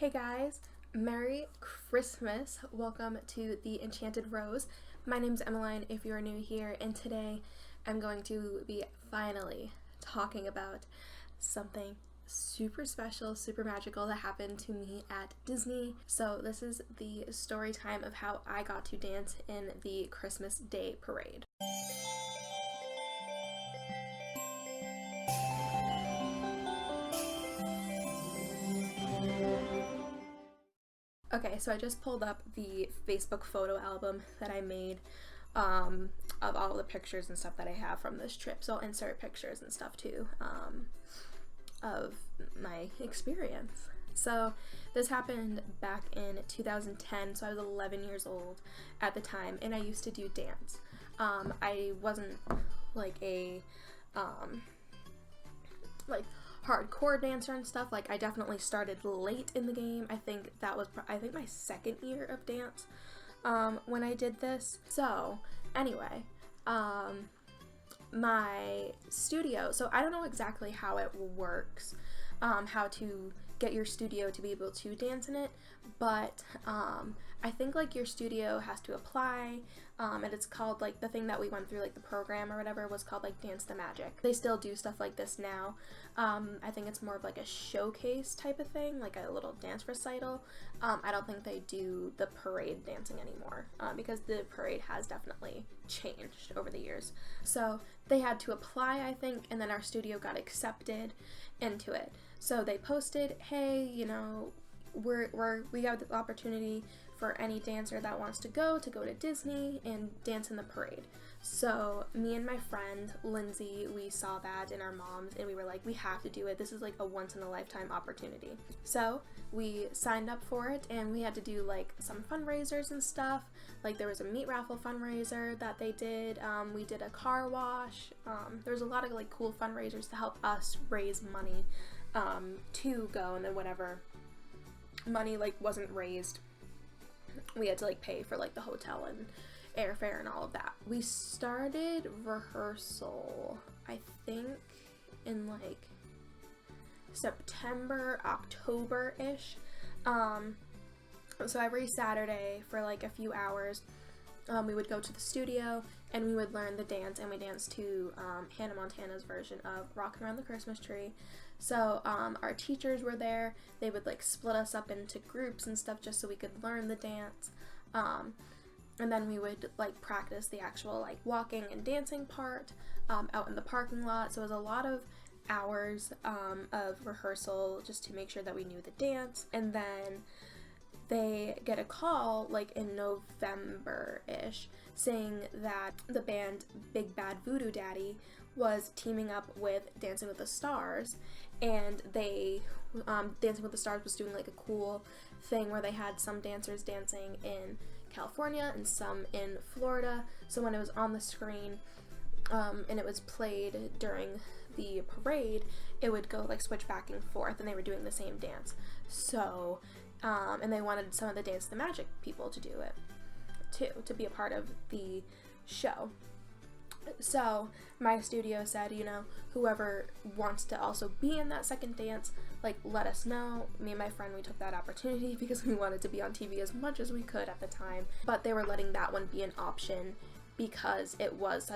Hey guys, Merry Christmas. Welcome to the Enchanted Rose. My name's Emmeline if you're new here, and today I'm going to be finally talking about something super special, super magical that happened to me at Disney. So this is the story time of how I got to dance in the Christmas Day parade. Okay, so I just pulled up the Facebook photo album that I made of all the pictures and stuff that I have from this trip. So I'll insert pictures and stuff too of my experience. So this happened back in 2010, so I was 11 years old at the time, and I used to do dance. I wasn't like a hardcore dancer and stuff. Like, I definitely started late in the game. I think that was my second year of dance when I did this. So anyway, my studio, so I don't know exactly how it works, how to get your studio to be able to dance in it, but I think like your studio has to apply, and it's called, like, the thing that we went through, like the program or whatever, was called like Dance the Magic. They still do stuff like this now. I think it's more of like a showcase type of thing, like a little dance recital. I don't think they do the parade dancing anymore, because the parade has definitely changed over the years. So they had to apply, I think, and then our studio got accepted into it. So they posted, hey, you know, we have the opportunity for any dancer that wants to go to Disney and dance in the parade. So me and my friend Lindsay, we saw that in our moms, and we were like, we have to do it. This is like a once in a lifetime opportunity. So we signed up for it, and we had to do like some fundraisers and stuff. Like, there was a meat raffle fundraiser that they did. We did a car wash. There was a lot of like cool fundraisers to help us raise money to go, and then whatever money like wasn't raised, we had to like pay for like the hotel and airfare and all of that. We started rehearsal, I think, in like September, October-ish. So every Saturday for like a few hours, we would go to the studio and we would learn the dance, and we danced to Hannah Montana's version of Rockin' Around the Christmas Tree. So our teachers were there. They would like split us up into groups and stuff just so we could learn the dance. And then we would like practice the actual like walking and dancing part out in the parking lot. So it was a lot of hours of rehearsal just to make sure that we knew the dance. And then they get a call like in November-ish saying that the band Big Bad Voodoo Daddy was teaming up with Dancing with the Stars, and they Dancing with the Stars was doing like a cool thing where they had some dancers dancing in California and some in Florida. So when it was on the screen and it was played during the parade, it would go like switch back and forth, and they were doing the same dance. So and they wanted some of the Dance the Magic people to do it too, to be a part of the show. So my studio said, you know, whoever wants to also be in that second dance, like, let us know. Me and my friend, we took that opportunity because we wanted to be on TV as much as we could at the time. But they were letting that one be an option because it was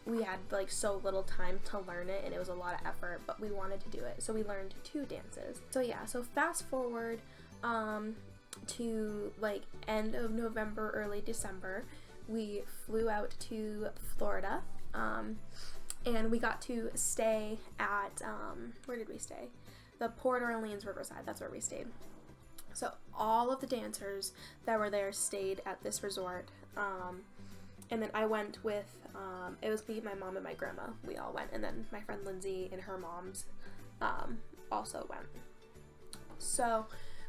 we had like so little time to learn it, and it was a lot of effort, but we wanted to do it. So we learned 2 dances. So yeah, so fast forward to like end of November, early December, we flew out to Florida, and we got to stay at, where did we stay? The Port Orleans Riverside, that's where we stayed. So all of the dancers that were there stayed at this resort, and then I went with, it was me, my mom, and my grandma. We all went, and then my friend Lindsay and her moms also went. So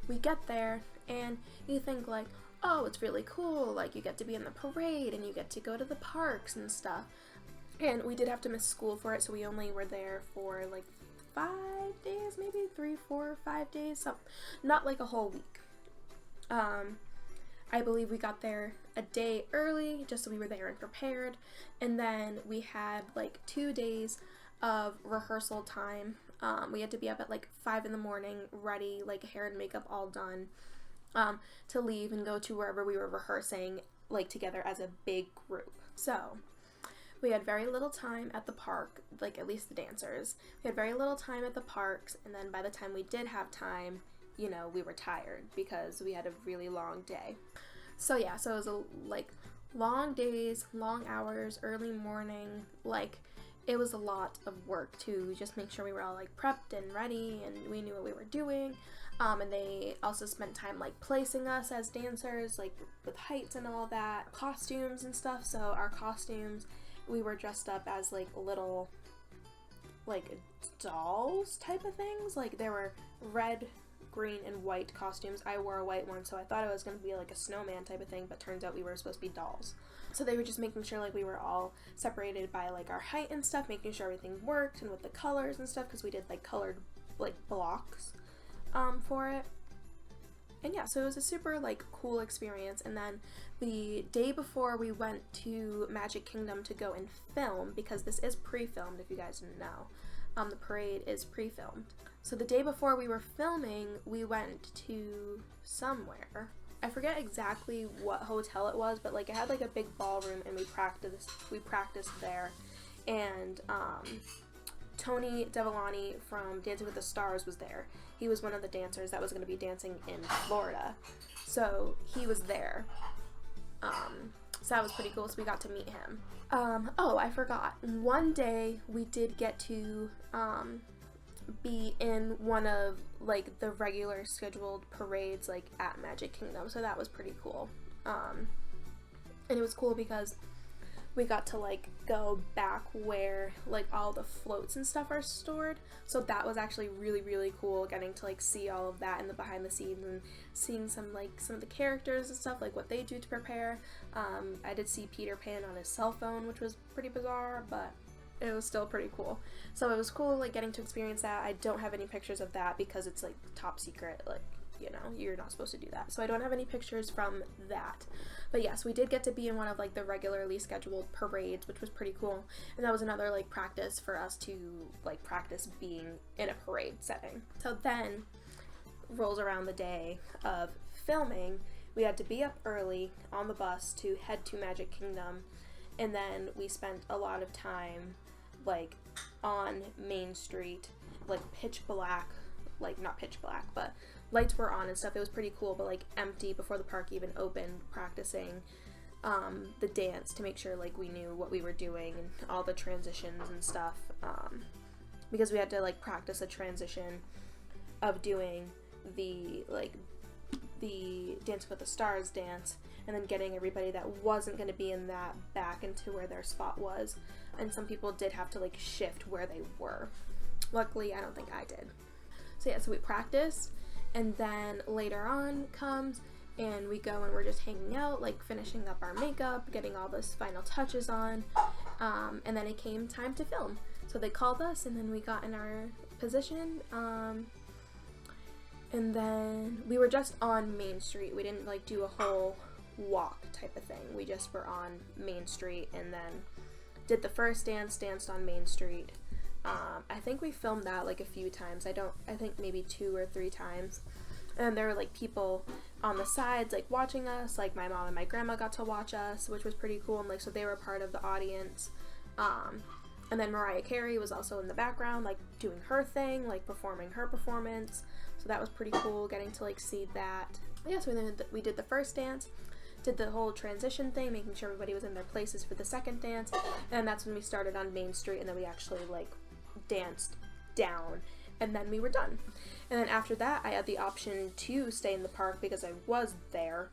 we get there, and you think like, oh, it's really cool, like you get to be in the parade and you get to go to the parks and stuff. And we did have to miss school for it, so we only were there for like 5 days, maybe 3, 4, 5 days, so not like a whole week. I believe we got there a day early just so we were there and prepared, and then we had like 2 days of rehearsal time We had to be up at like 5 in the morning, ready, like hair and makeup all done, to leave and go to wherever we were rehearsing, like together as a big group. So we had very little time at the park, like at least the dancers. We had very little time at the parks, and then by the time we did have time, you know, we were tired because we had a really long day. So yeah, so it was like long days, long hours, early morning, like it was a lot of work to just make sure we were all like prepped and ready and we knew what we were doing. And they also spent time like placing us as dancers, like with heights and all that, costumes and stuff. So our costumes, we were dressed up as like little like dolls type of things. Like there were red, green, and white costumes. I wore a white one, so I thought it was going to be like a snowman type of thing, but turns out we were supposed to be dolls. So they were just making sure like we were all separated by like our height and stuff, making sure everything worked and with the colors and stuff, because we did like colored like blocks for it. And yeah, so it was a super like cool experience. And then the day before we went to Magic Kingdom to go and film, because this is pre-filmed if you guys didn't know. The parade is pre-filmed. So the day before we were filming, we went to somewhere. I forget exactly what hotel it was, but like it had like a big ballroom and we practiced there. And Tony Devolani from Dancing with the Stars was there. He was one of the dancers that was going to be dancing in Florida. So he was there. So that was pretty cool, so we got to meet him. Oh, I forgot. One day we did get to be in one of like the regular scheduled parades like at Magic Kingdom, so that was pretty cool. And it was cool because we got to like go back where like all the floats and stuff are stored, so that was actually really, really cool, getting to like see all of that in the behind the scenes and seeing some of the characters and stuff, like what they do to prepare. I did see Peter Pan on his cell phone, which was pretty bizarre, but it was still pretty cool. So it was cool like getting to experience that. I don't have any pictures of that because it's like top secret, like, you know, you're not supposed to do that. So I don't have any pictures from that. But yes, we did get to be in one of like the regularly scheduled parades, which was pretty cool. And that was another like practice for us to like practice being in a parade setting. So then rolls around the day of filming. We had to be up early on the bus to head to Magic Kingdom. And then we spent a lot of time like on Main Street, like pitch black, like not pitch black, but lights were on and stuff. It was pretty cool, but like empty before the park even opened, practicing the dance to make sure like we knew what we were doing and all the transitions and stuff, because we had to like practice a transition of doing the Dancing with the Stars dance and then getting everybody that wasn't going to be in that back into where their spot was. And some people did have to like shift where they were. Luckily, I don't think I did. So yeah, so we practiced, and then later on comes and we go and we're just hanging out, like finishing up our makeup, getting all those final touches on, and then it came time to film. So they called us and then we got in our position, and then we were just on Main Street. We didn't like do a whole walk type of thing. We just were on Main Street and then did the first dance, danced on Main Street. I think we filmed that like a few times. I think maybe 2 or 3 times. And there were like people on the sides like watching us, like my mom and my grandma got to watch us, which was pretty cool, and like so they were part of the audience. And then Mariah Carey was also in the background, like doing her thing, like performing her performance. So that was pretty cool, getting to like see that. Yeah, so we did the first dance, did the whole transition thing, making sure everybody was in their places for the second dance, and that's when we started on Main Street, and then we actually like danced down, and then we were done. And then after that, I had the option to stay in the park because I was there,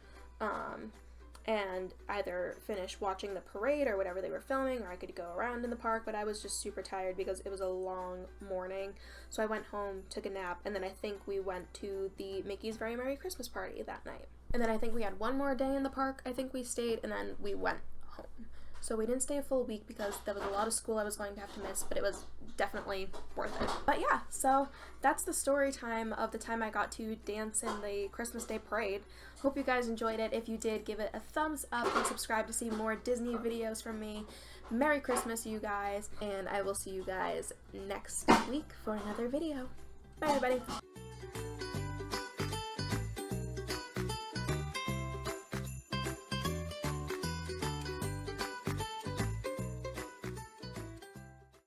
and either finish watching the parade or whatever they were filming, or I could go around in the park, but I was just super tired because it was a long morning. So I went home, took a nap, and then I think we went to the Mickey's Very Merry Christmas Party that night. And then I think we had one more day in the park, I think we stayed, and then we went home. So we didn't stay a full week because there was a lot of school I was going to have to miss, but it was definitely worth it. But yeah, so that's the story time of the time I got to dance in the Christmas Day parade. Hope you guys enjoyed it. If you did, give it a thumbs up and subscribe to see more Disney videos from me. Merry Christmas, you guys, and I will see you guys next week for another video. Bye, everybody.